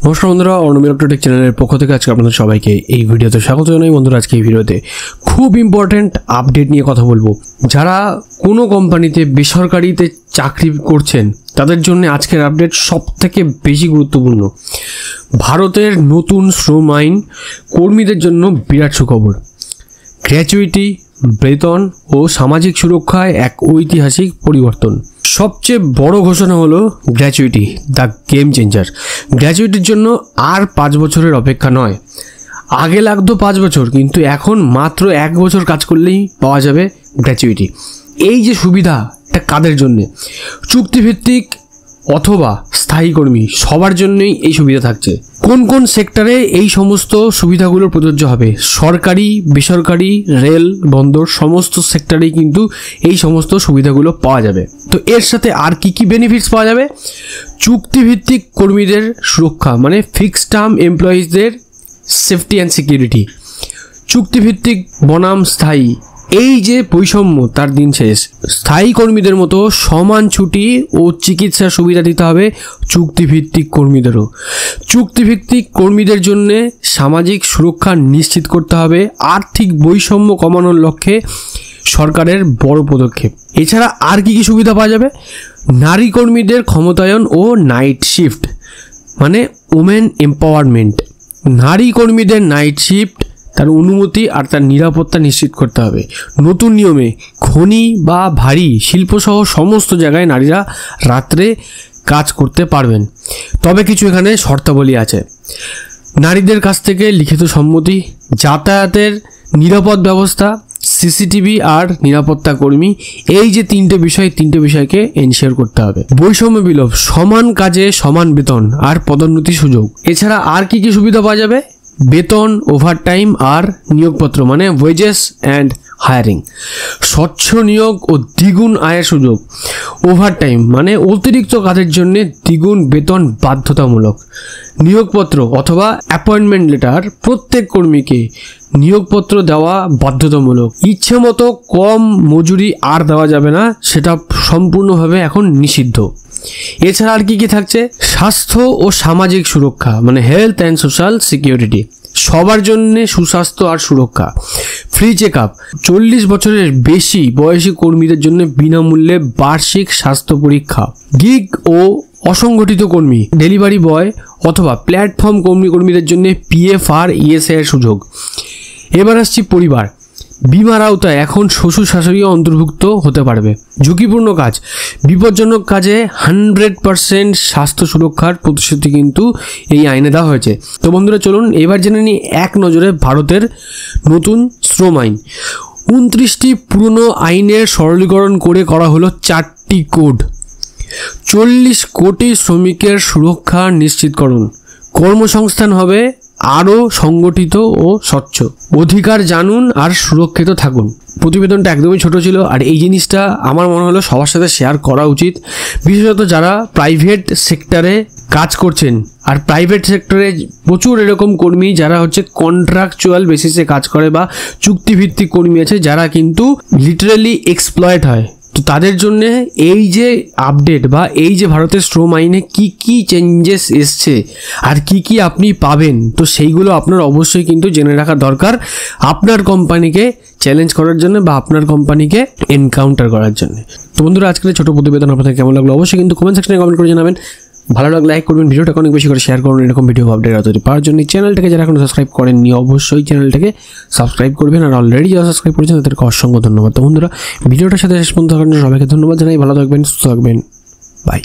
নমস্কার বন্ধুরা, অর্ণব টেক চ্যানেলের পক্ষ থেকে আজকে আপনাদের সবাইকে এই ভিডিওতে স্বাগত জানাই। বন্ধুরা, আজকে এই ভিডিওতে খুব ইম্পর্ট্যান্ট আপডেট নিয়ে কথা বলবো। যারা কোনো কোম্পানিতে বেসরকারিতে চাকরি করছেন তাদের জন্য আজকের আপডেট সবথেকে বেশি গুরুত্বপূর্ণ। ভারতের নতুন শ্রম আইন কর্মীদের জন্য বিরাট সুখবর। গ্র্যাচুইটি, বেতন ও সামাজিক সুরক্ষায় এক ঐতিহাসিক পরিবর্তন। সবচেয়ে বড় ঘোষণা হলো গ্র্যাচুইটি, দ্য গেম চেঞ্জার। গ্র্যাচুইটির জন্য আর 5 বছরের অপেক্ষা নয়। আগে লাগতো 5 বছর, কিন্তু এখন মাত্র 1 বছর কাজ করলেই পাওয়া যাবে গ্র্যাচুইটি। এই যে সুবিধা, এটা কাদের জন্যে? চুক্তিভিত্তিক অথবা স্থায়ী কর্মী সবার জন্যই এই সুবিধা থাকছে। কোন কোন সেক্টরে এই সমস্ত সুবিধাগুলো প্রযোজ্য হবে? সরকারি, বেসরকারি, রেল, বন্দর সমস্ত সেক্টরেই কিন্তু এই সমস্ত সুবিধাগুলো পাওয়া যাবে। তো এর সাথে আর কি কি বেনিফিটস পাওয়া যাবে? চুক্তিভিত্তিক কর্মীদের সুরক্ষা, মানে ফিক্সড টার্ম এমপ্লয়িজদের সেফটি অ্যান্ড সিকিউরিটি। চুক্তিভিত্তিক বনাম স্থায়ী, এই যে বৈষম্য তার দিন শেষ। স্থায়ী কর্মীদের মতো সমান ছুটি ও চিকিৎসার সুবিধা দিতে হবে চুক্তিভিত্তিক কর্মীদেরও। চুক্তিভিত্তিক কর্মীদের জন্য সামাজিক সুরক্ষা নিশ্চিত করতে হবে। আর্থিক বৈষম্য কমানোর লক্ষ্যে সরকারের বড় পদক্ষেপ। এছাড়া আর কি কি সুবিধা পাওয়া যাবে? নারী কর্মীদের ক্ষমতায়ন ও নাইট শিফট, মানে ওমেন এম্পাওয়ারমেন্ট। নারী কর্মীদের নাইট শিফট, তার অনুমতি আর তার নিরাপত্তা নিশ্চিত করতে হবে। নতুন নিয়মে খনি বা ভারী শিল্পসহ সমস্ত জায়গায় নারীরা রাত্রে কাজ করতে পারবেন। তবে কিছু এখানে শর্তাবলী আছে। নারীদের কাছ থেকে লিখিত সম্মতি, যাতায়াতের নিরাপদ ব্যবস্থা, সিসিটিভি আর নিরাপত্তা কর্মী, এই যে তিনটে বিষয়কে এনশিওর করতে হবে। বৈষম্য বিলোপ, সমান কাজে সমান বেতন আর পদোন্নতি সুযোগ। এছাড়া আর কি কি সুবিধা পাওয়া যাবে? বেতন, ওভারটাইম আর নিয়োগপত্র, মানে ওয়েজেস অ্যান্ড হায়ারিং। স্বচ্ছ নিয়োগ ও দ্বিগুণ আয়ের সুযোগ। ওভারটাইম মানে অতিরিক্ত কাজের জন্য দ্বিগুণ বেতন বাধ্যতামূলক। নিয়োগপত্র অথবা অ্যাপয়েন্টমেন্ট লেটার, প্রত্যেক কর্মীকে নিয়োগপত্র দেওয়া বাধ্যতামূলক। ইচ্ছে মতো কম মজুরি আর দেওয়া যাবে না, সেটা সম্পূর্ণভাবে এখন নিষিদ্ধ। এছাড়া আর কি কি থাকছে? স্বাস্থ্য ও সামাজিক সুরক্ষা, মানে হেলথ অ্যান্ড সোশ্যাল সিকিউরিটি। সবার জন্য সুস্বাস্থ্য আর সুরক্ষা। ফ্রি চেক আপ, 40 বছরের বেশি বয়সী কর্মীদের জন্য বিনামূল্যে বার্ষিক স্বাস্থ্য পরীক্ষা। গিগ ও অসংগঠিত কর্মী, ডেলিভারি বয় অথবা প্ল্যাটফর্ম কর্মীদের জন্য পিএফ আর ইএসআই এর সুযোগ। এবার আসছি পরিবার। বিমার আওতায় এখন শ্বশুর শাশুড়িও অন্তর্ভুক্ত হতে পারবে। ঝুঁকিপূর্ণ কাজ, বিপজ্জনক কাজে 100% স্বাস্থ্য সুরক্ষার প্রতিশ্রুতি কিন্তু এই আইনে দেওয়া হয়েছে। তো বন্ধুরা, চলুন এবার জেনে নিই এক নজরে ভারতের নতুন শ্রম আইন। 29টি পুরনো আইনের সরলীকরণ করে করা হলো 4টি কোড। 40 কোটি শ্রমিকের সুরক্ষা নিশ্চিতকরণ। কর্মসংস্থান হবে আরও সংগঠিত ও স্বচ্ছ। অধিকার জানুন আর সুরক্ষিত থাকুন। প্রতিবেদনটা একদমই ছোট ছিল, আর এই জিনিসটা আমার মনে হলো সবার সাথে শেয়ার করা উচিত, বিশেষত যারা প্রাইভেট সেক্টরে কাজ করছেন। আর প্রাইভেট সেক্টরে প্রচুর এরকম কর্মী যারা হচ্ছে কন্ট্রাকচুয়াল বেসিসে কাজ করে বা চুক্তিভিত্তিক কর্মী আছে, যারা কিন্তু লিটারালি এক্সপ্লয়েট হয়। তো তাদের জন্য এই যে আপডেট বা এই যে ভারতের শ্রম আইনে কি কি চেঞ্জেস এসছে আর কি কি আপনি পাবেন, তো সেইগুলো আপনার অবশ্যই কিন্তু জেনে রাখা দরকার আপনার কোম্পানিকে চ্যালেঞ্জ করার জন্য বা আপনার কোম্পানিকে এনকাউন্টার করার জন্য। তো বন্ধুরা, আজকের ছোটো প্রতিবেদন আপনাদের কেমন লাগলো অবশ্যই কিন্তু কমেন্ট সেকশনে কমেন্ট করে জানাবেন। ভালো লাগলে লাইক করবেন, ভিডিওটাকে অনেক বেশি করে শেয়ার করুন। এরকম ভিডিও আপডেট পাওয়ার জন্য চ্যানেলটাকে যারা এখনো সাবস্ক্রাইব করেননি অবশ্যই চ্যানেলটাকে সাবস্ক্রাইব করবেন, আর অলরেডি যারা সাবস্ক্রাইব করেছেন তাদেরকে অসংখ্য ধন্যবাদ। তো বন্ধুরা, ভিডিওটার সাথে শেষ পর্যন্ত থাকার জন্য সবাইকে ধন্যবাদ জানাই। ভালো থাকবেন, সুস্থ থাকবেন, বাই।